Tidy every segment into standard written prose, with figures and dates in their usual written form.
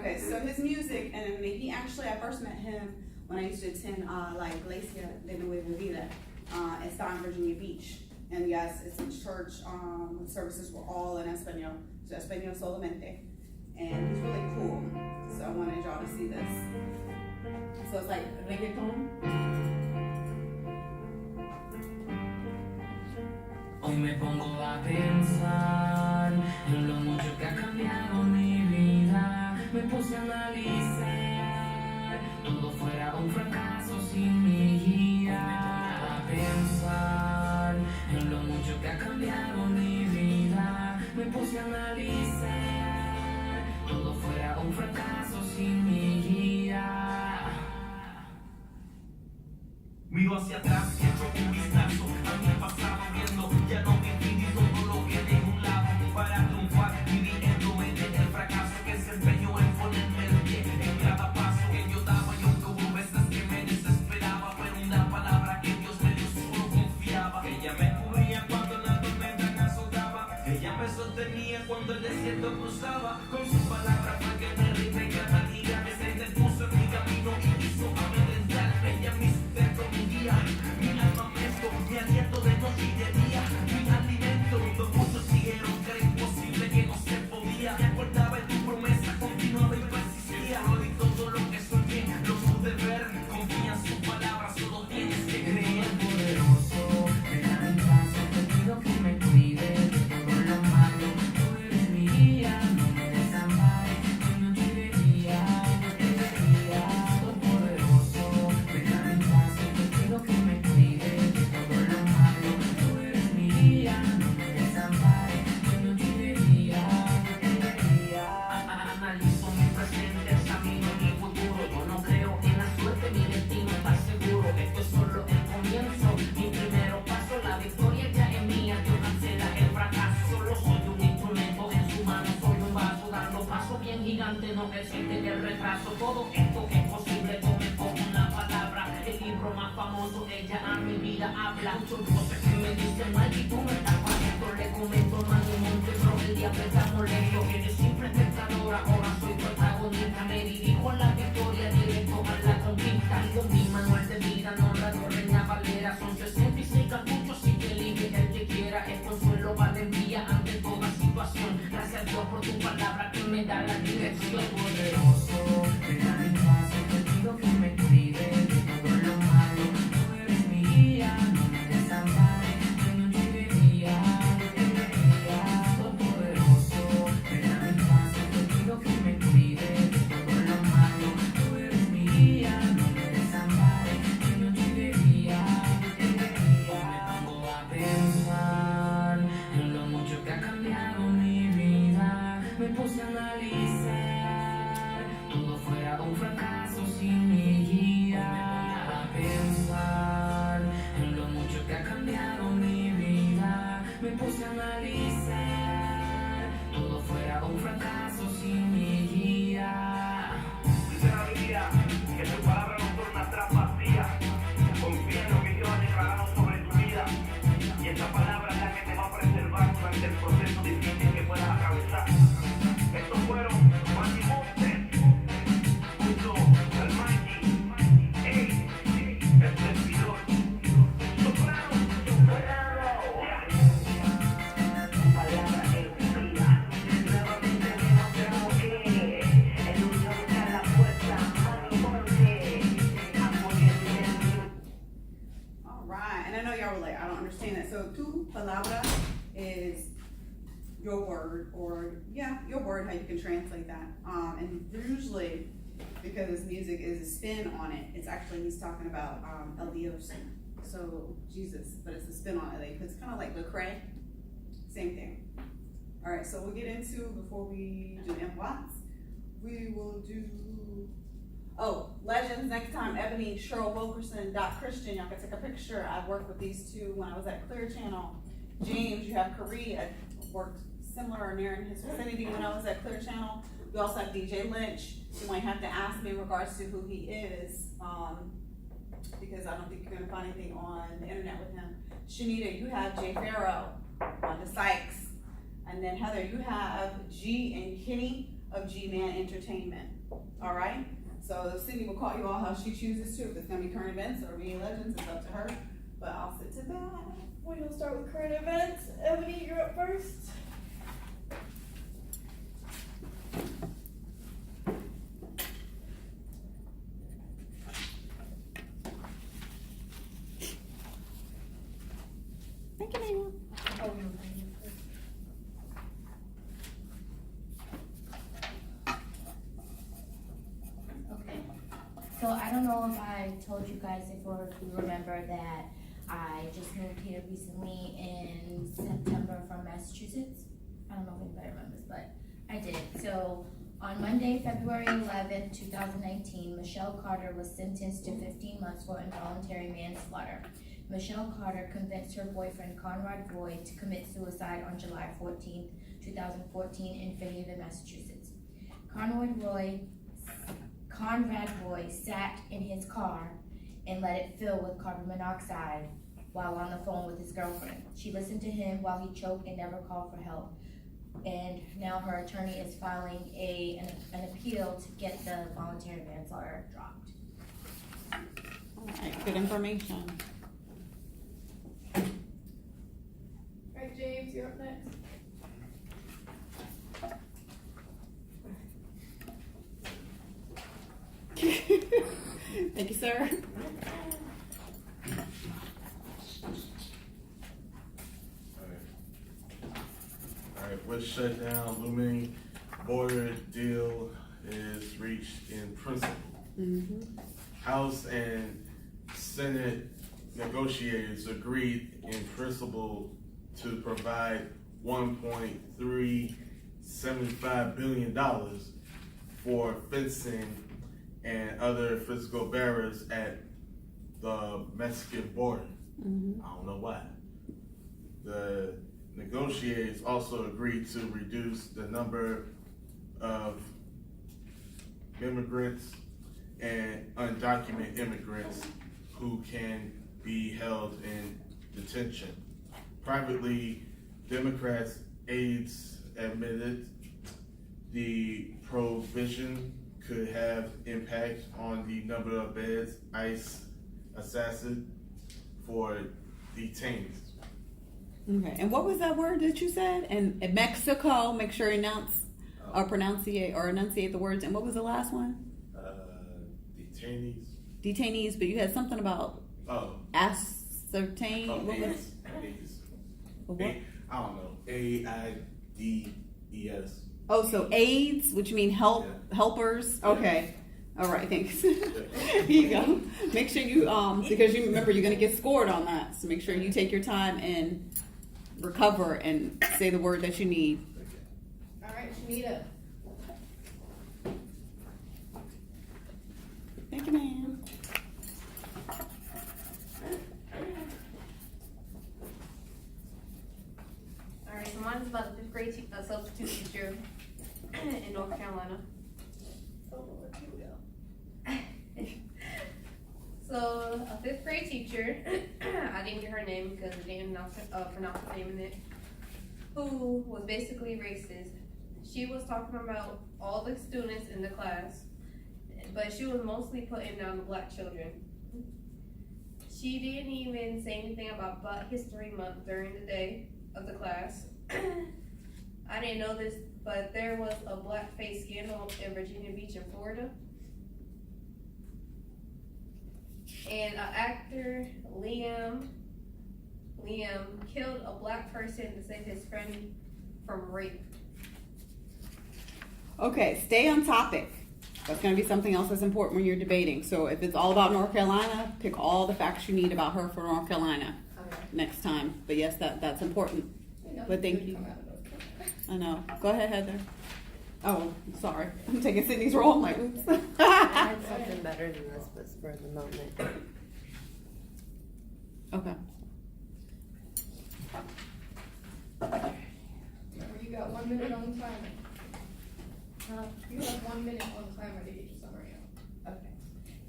Okay, so his music, and he actually, I first met him when I used to attend La Iglesia de Nueva Vida in Staunton, Virginia Beach. And yes, it's a church, services were all in Espanol, so Espanol solamente. And he's really cool, so I wanted y'all to see this. So it's like reggaeton. Hoy me pongo a pensar en lo mucho que ha cambiado mi vida. Me puse a analizar, todo fuera un fracaso sin mi guía. Me pongo a pensar en lo mucho que ha cambiado mi vida. Me puse a analizar, todo fuera un fracaso sin mi guía. Miro hacia atrás y echo un vistazo a mi pasado viendo, ya no me impide todo lo que de un lado para triunfar, dividiéndome del fracaso que se empeñó en ponerme el pie en cada paso que yo daba. Y aunque hubo veces que me desesperaba, pero una palabra que Dios me dio solo confiaba. Ella me cubría cuando la tormenta me azotaba, ella me sostenía cuando el desierto cruzaba. Con su palabra fue que me derribé cada día, que se interpuso en mi camino y quiso amedrentarme. Ella me mi armamento, mi aliento de noche y de día, mi alimento. Los muchos siguieron que era imposible, que no se podía. Me acordaba de tu promesa, continuaba y persistía. Hoy todo lo que soñé lo pude ver. Confía en su palabra, solo tienes que creer. Poderoso, deja mi paso, te pido que me cuides de todo lo malo. Tú eres mi guía, no me desampares, en noche y de día, yo te vería. Todopoderoso, deja mi paso, te pido que me cuides de todo lo malo. Tú eres mi guía, no me desampares, en noche y de día, yo te vería. Analizo mi presente, examino mi futuro. Yo no creo en la suerte, mi destino está seguro. Esto es solo el comienzo, mi primer paso. La victoria ya es mía, Dios cancela el fracaso. Solo soy un instrumento en su mano, soy un vaso dando paso bien gigante, no existe el retraso. Todo esto es posible, tome con una palabra. El libro más famoso, ella a mi vida habla. Muchos voces que me dicen, Mikey, tú me estás fallando. Le comento, mano monte, bro, el diablo está molesto. Eres simple espectadora, ahora soy protagonista. Me dirijo a la victoria, directo a la conquista. Y con mi manual de vida, no la Reina Valera. Son 66 cartuchos, si te elige el que quiera. Es consuelo, valentía ante toda situación. Gracias Dios por tu palabra que me da la dirección. Poderoso, deja mi paso, te pido que me cuides de todo lo malo. Tú eres mi guía, no me desampares, de noche y de día, yo te vería. Todopoderoso, deja mi paso, te pido que me cuides de todo lo malo. Tú eres mi guía, no me desampares, de noche y de día, yo te vería. Me pongo a pensar en lo mucho que ha cambiado mi vida. Me puse a analizar, todo fuera un fracaso sin mi guía. Me pongo a pensar en lo mucho que ha cambiado mi vida. Me puse a analizar, todo fuera un fracaso sin mi guía. Dice la Biblia que tu palabra no torna atrás vacía. Confía en lo que Dios ha declarado sobre tu vida, y esta palabra es la que te va a preservar durante el proceso difícil que puedas atravesar. Estos fueron Juan y Montes, junto al Mikey, el servidor, soprano, tu palabra es vida. Nuevamente demostramos que el unión está la fuerza. Juan y Montes, apoyen. All right, and I know y'all were like, I don't understand that. So tu palabra is your word, or your word, how you can translate that. And usually, because music is a spin on it, it's actually, he's talking about El Dios, so Jesus, but it's a spin on it. Like, it's kind of like Lecrae, same thing. All right, so we'll get into, before we do M-Watts, we will do, legends next time. Ebony, Cheryl Wilkerson, Dot Christian, y'all can take a picture. I've worked with these two when I was at Clear Channel. James, you have Kareem, I worked similar or near in his vicinity when I was at Clear Channel. We also have DJ Lynch. You might have to ask me in regards to who he is, because I don't think you're gonna find anything on the internet with him. Shanita, you have Jay Farrow, Wanda Sykes, and then Heather, you have G and Kenny of G-Man Entertainment. All right? So Cindy will call you all how she chooses to. If it's gonna be current events or media legends, it's up to her. But I'll sit to that. We'll start with current events. Ebony, you're up first. Thank you, ma'am. Okay, so I don't know if I told you guys before, if you remember that I just moved here recently in September from Massachusetts. I don't know if anybody remembers, but I did. So on Monday, February 11th, 2019, Michelle Carter was sentenced to 15 months for involuntary manslaughter. Michelle Carter convinced her boyfriend Conrad Roy to commit suicide on July 14th, 2014 in Fairhaven, Massachusetts. Conrad Roy sat in his car and let it fill with carbon monoxide while on the phone with his girlfriend. She listened to him while he choked and never called for help. And now her attorney is filing an appeal to get the voluntary manslaughter dropped. All right, good information. Alright, James, you're up next. Thank you, sir. Alright, with shutdown looming, border deal is reached in principle. House and Senate negotiators agreed in principle to provide $1.375 billion for fencing and other physical barriers at the Mexican border. I don't know why. The negotiators also agreed to reduce the number of immigrants and undocumented immigrants who can be held in detention. Privately, Democrats aides admitted the provision could have impact on the number of beds ICE assessed for detainees. Okay, and what was that word that you said? And in Mexico, make sure you enunciate the words. And what was the last one? Detainees. Detainees, but you had something about ascertain. What was AIDS. what? I don't know. AIDS. Oh, so aides, which mean Yeah. helpers. Okay. All right, thanks. Here you go. Make sure you because you remember you're gonna get scored on that. So make sure you take your time and recover and say the word that you need. Alright, Shanita. Thank you, ma'am. Alright, so mine's about a fifth grade substitute teacher in North Carolina. Oh, here we go. So, a fifth grade teacher, I didn't get her name because I didn't pronounce the name in it, who was basically racist. She was talking about all the students in the class, but she was mostly putting down the black children. She didn't even say anything about Black History Month during the day of the class. I didn't know this, but there was a blackface scandal in Virginia Beach in Florida. And actor Liam killed a black person to save his friend from rape. Okay, stay on topic. That's going to be something else that's important when you're debating. So if it's all about North Carolina, pick all the facts you need about her for North Carolina next time. But yes, that's important. But thank you. I know. Go ahead, Heather. Oh, sorry. I'm taking Sydney's role. I'm like, oops. I had something better than this, but for the moment. Okay. You got 1 minute on the timer. You have 1 minute on the timer to get your summary out. Okay.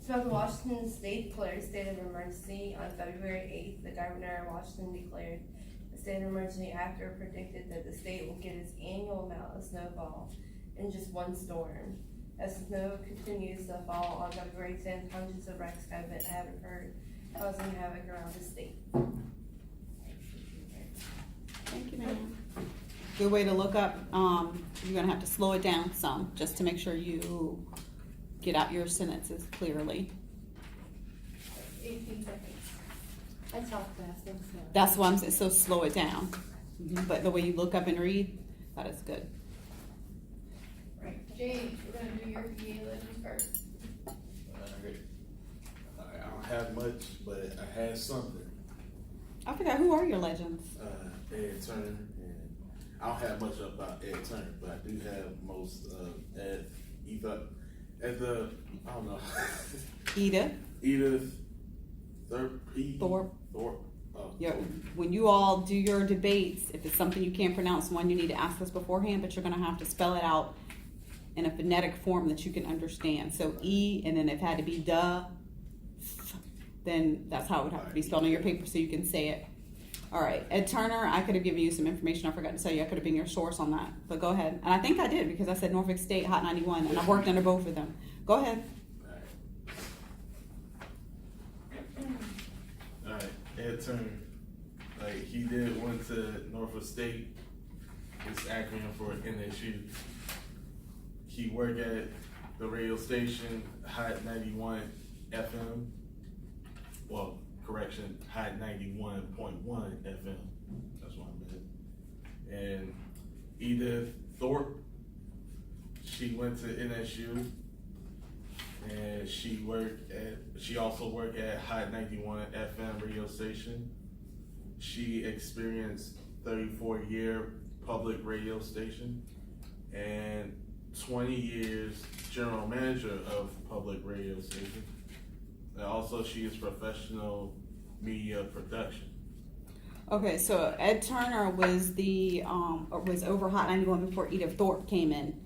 So the Washington State declared a state of emergency on February 8th. The governor of Washington declared a state of emergency after predicted that the state will get its annual amount of snowfall in just one storm. As snow continues to fall on February 10th, hundreds of wrecks have occurred, causing havoc around the state. Thank you, ma'am. Good way to look up, you're gonna have to slow it down some, just to make sure you get out your sentences clearly. 18 seconds. I talk fast, I'm sorry. That's why I'm saying, so slow it down. But the way you look up and read, that is good. Right, James, we're gonna do your PA legends first. I don't have much, but I had something. I forgot, who are your legends? Ed Turner, and I don't have much about Ed Turner, but I do have most of Ed, I don't know. Edith, Edith Thorpe. Thorpe. Oh. Yeah, when you all do your debates, if it's something you can't pronounce, one, you need to ask us beforehand, but you're gonna have to spell it out in a phonetic form that you can understand. So E, and then it had to be duh, then that's how it would have to be spelled on your paper so you can say it. All right, Ed Turner, I could have given you some information. I forgot to tell you. I could have been your source on that, but go ahead. And I think I did because I said Norfolk State Hot 91, and I've worked under both of them. Go ahead. Alright, Ed Turner, like he went to Norfolk State. It's acronym for NSU. He worked at the radio station Hot 91 FM. Well, correction, Hot 91.1 FM. That's what I meant. And Edith Thorpe, she went to NSU. And she also worked at Hot 91 FM radio station. She experienced 34-year public radio station and 20 years general manager of public radio station. And also she is professional media production. Okay, so Ed Turner was was over Hot 91 before Edith Thorpe came in.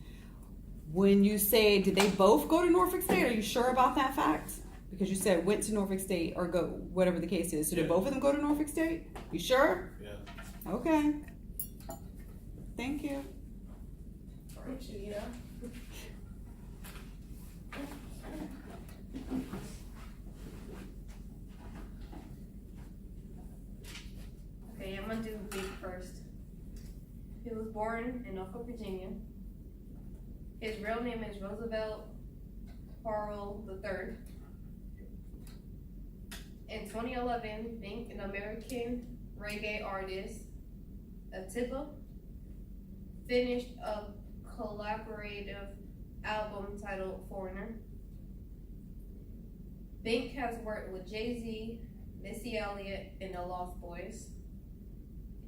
When you say, did they both go to Norfolk State? Are you sure about that fact? Because you said went to Norfolk State or go, whatever the case is. So did both of them go to Norfolk State? You sure? Yeah. Okay. Thank you. Alright, Shanita. Okay, I'm gonna do big first. He was born in Norfolk, Virginia. His real name is Roosevelt Farrell III. In 2011, being an American reggae artist, Atiba finished a collaborative album titled Foreigner. Bink has worked with Jay-Z, Missy Elliott, and the Lost Boys.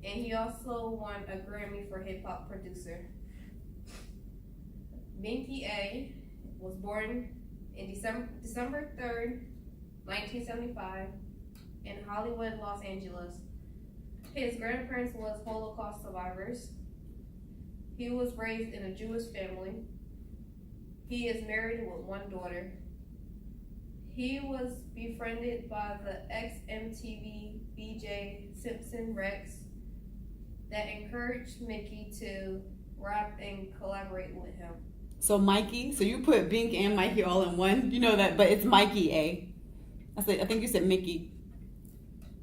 And he also won a Grammy for hip hop producer. Binky A was born in December 3rd, 1975 in Hollywood, Los Angeles. His grandparents was Holocaust survivors. He was raised in a Jewish family. He is married with one daughter. He was befriended by the ex-MTV BJ Simpson Rex that encouraged Mickey to rap and collaborate with him. So Mikey, so you put Bink and Mikey all in one. You know that, but it's Mikey A. I think you said Mickey.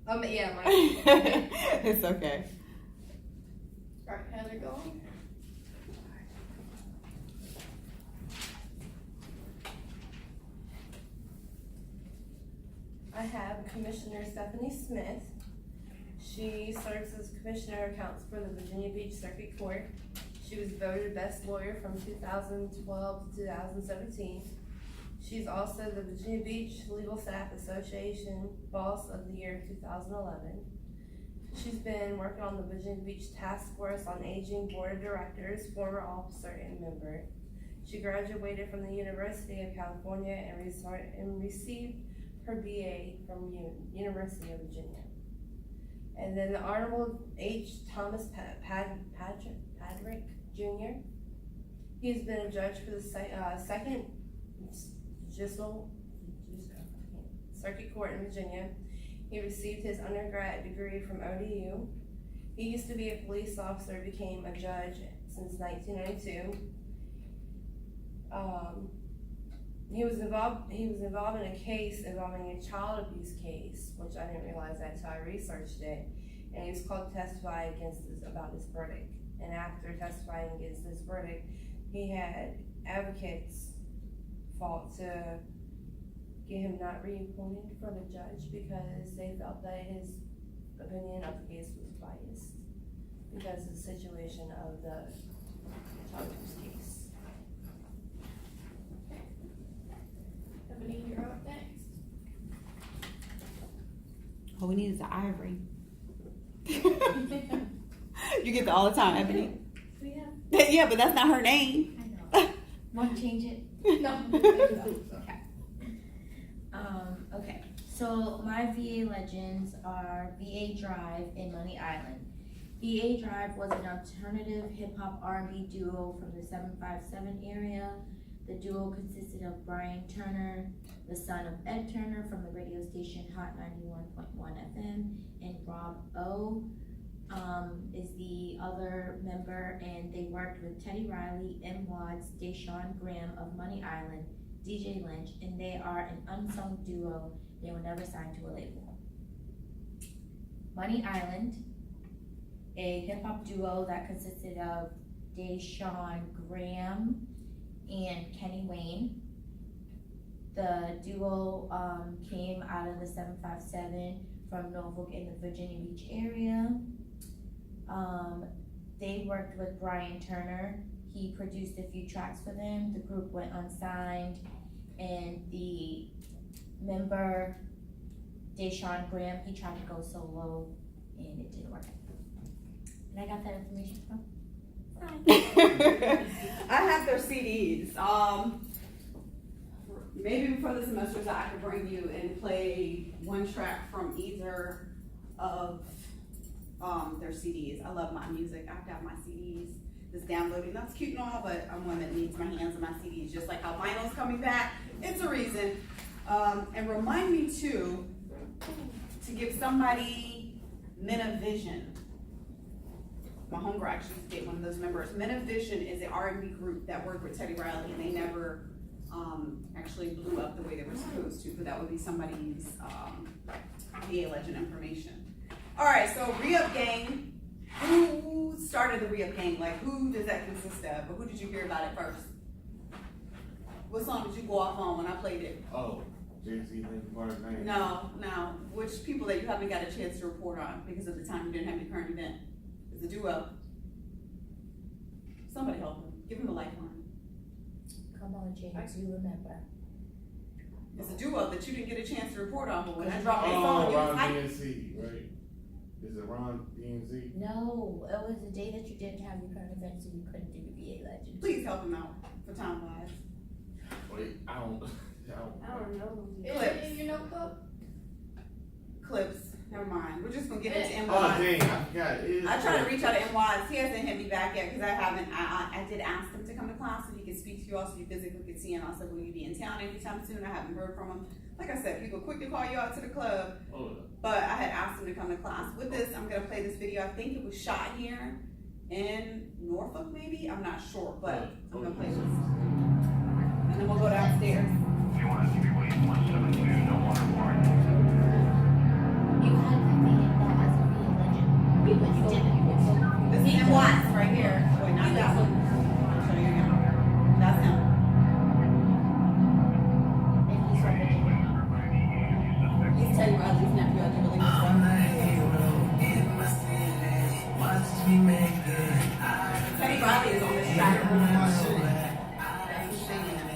Yeah, Mikey. It's okay. Alright, Heather, go. I have Commissioner Stephanie Smith. She serves as Commissioner Accounts for the Virginia Beach Circuit Court. She was voted Best Lawyer from 2012 to 2017. She's also the Virginia Beach Legal Staff Association Boss of the Year 2011. She's been working on the Virginia Beach Task Force on Aging Board of Directors, former officer and member. She graduated from the University of California and received her BA from University of Virginia. And then the Honorable H. Thomas Padrick Jr. He's been a judge for the Second Judicial Circuit Court in Virginia. He received his undergrad degree from ODU. He used to be a police officer, became a judge since 1992. he was involved in a case involving a child abuse case, which I didn't realize that until I researched it. And he was called to testify about his verdict. And after testifying against this verdict, he had advocates fought to get him not reappointed from the judge because they felt that his opinion of the case was biased because of the situation of the child abuse case. Ebony, you're up next. All we need is the Ivory. You get that all the time, Ebony. Yeah, Yeah, but that's not her name. I know. Want to change it? No. Okay, so my VA legends are VA Drive and Money Island. VA Drive was an alternative hip-hop R&B duo from the 757 area. The duo consisted of Brian Turner, the son of Ed Turner from the radio station Hot 91.1 FM, and Rob O is the other member, and they worked with Teddy Riley, M. Watts, Deshaun Graham of Money Island, DJ Lynch, and they are an unsung duo. They were never signed to a label. Money Island, a hip-hop duo that consisted of Deshaun Graham and Kenny Wayne. The duo came out of the 757 from Norfolk in the Virginia Beach area. They worked with Brian Turner. He produced a few tracks for them. The group went unsigned, and the member Deshaun Graham, he tried to go solo, and it didn't work. And I got that information from. I have their CDs. Maybe before the semesters, I could bring you and play one track from either of their CDs. I love my music. I've got my CDs just downloading. That's cute and all, but I'm one that needs my hands on my CDs, just like how vinyl's coming back. It's a reason. And remind me too to give somebody Menavision. My homegirl actually used to date one of those members. Menavision is an R&B group that worked with Teddy Riley, and they never actually blew up the way they were supposed to, but that would be somebody's VA legend information. All right, so Re-Up Gang. Who started the Re-Up Gang? Like, who does that consist of? Or who did you hear about it first? What song did you go off on when I played it? Oh, Jay-Z, Linkin Park, man. No. Which people that you haven't got a chance to report on because of the time you didn't have any current event? It's a duo. Somebody help him. Give him a lifeline. Come on, James, you remember. It's a duo that you didn't get a chance to report on, but when I dropped that song, you was Ron hyped. DMC, right? Is it Ron DMC? No, it was the day that you didn't have your current event, so you couldn't do the VA legend. Please help him out for time wise. Wait, I don't I don't know. Is it in your notebook? Clips. Never mind. We're just gonna get into Oh, NY. dang, I forgot. I tried to reach out to NY. He hasn't hit me back yet because I haven't. I did ask him to come to class so he could speak to you all so you physically could see him. I said, will you be in town anytime soon? I haven't heard from him. Like I said, people quick to call you out to the club. Oh, But I had asked him to come to class. With this, I'm gonna play this video. I think it was shot here in Norfolk, maybe? I'm not sure, but I'm gonna play this. And then we'll go downstairs. You had to be that as a VA legend. But you didn't. This is in Watts right here. Wait, not that one. I'll show you again. That's him. And he's from Virginia. He's Teddy Riley's nephew. I do believe so. Teddy Riley is on this track. That's who's singing it.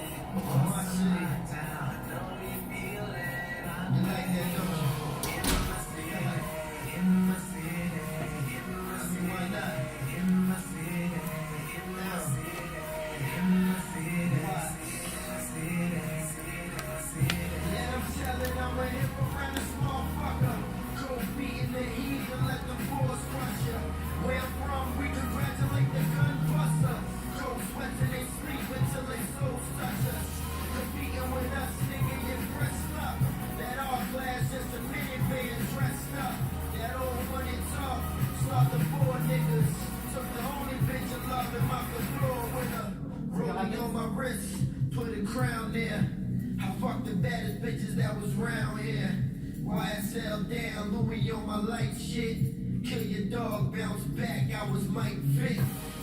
fucked the baddest bitches that was round here. YSL down, Louis on my light shit. Kill your dog, bounce back, I was Mike Vick.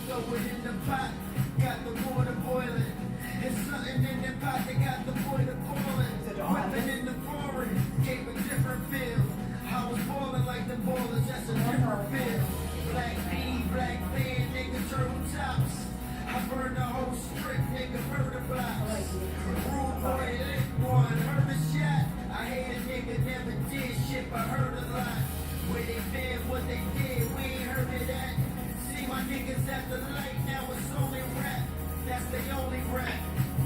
Throw it in the pot, got the water boiling. There's something in the pot that got the water boiling. Weapon in the foreign, gave a different feel. I was ballin' like the ballers, that's a different feel. Black bean, black fan, nigga, turtle tops. I burned the whole strip, nigga, murder blocks. Rude boy, lit one, heard a shot. I hate a nigga, never did shit, but heard a lot. Where they been, what they did, we ain't heard of that. See my niggas at the light, now it's only rap. That's the only rap.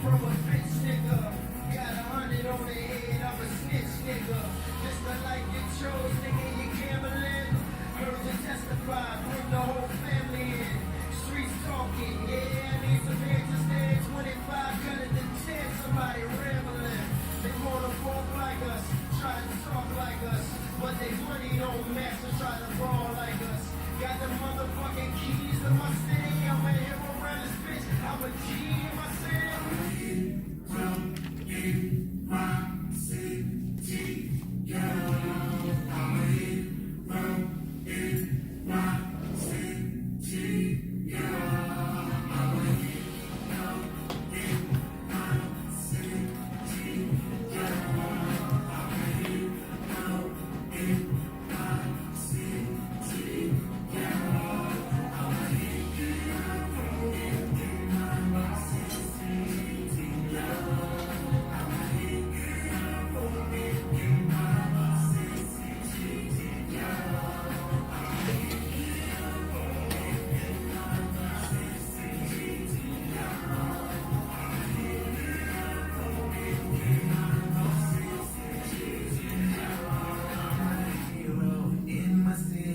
From a bitch nigga, got 100 on the head, I'm a snitch nigga. Just the life you chose, nigga, you can't believe. Heard you testify, bring the whole family in. Streets talking, yeah, I need some answers there. 25 cut it to 10, somebody rambling. They wanna walk like us, try to talk like us. But they money don't match, so try to ball like us. Got the motherfucking keys to my city, I'm a hero around this bitch. I'm a G in my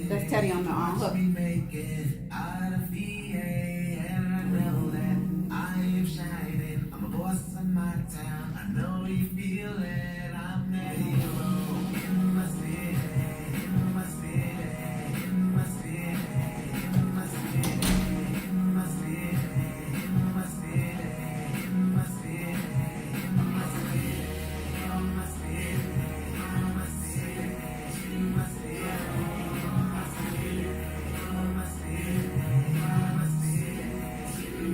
That's Teddy on the hook. Make it out of VA, and I know that I am shining. I'm a boss of my town. I know you feel it. I'm the hero in my city, in my city, in my city, in my city, in my city, in my city, in my city, in my city, in my city, in my city, in my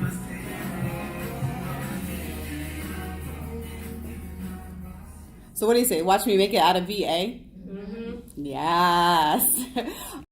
city. So what do you say? Watch me make it out of VA? Yes.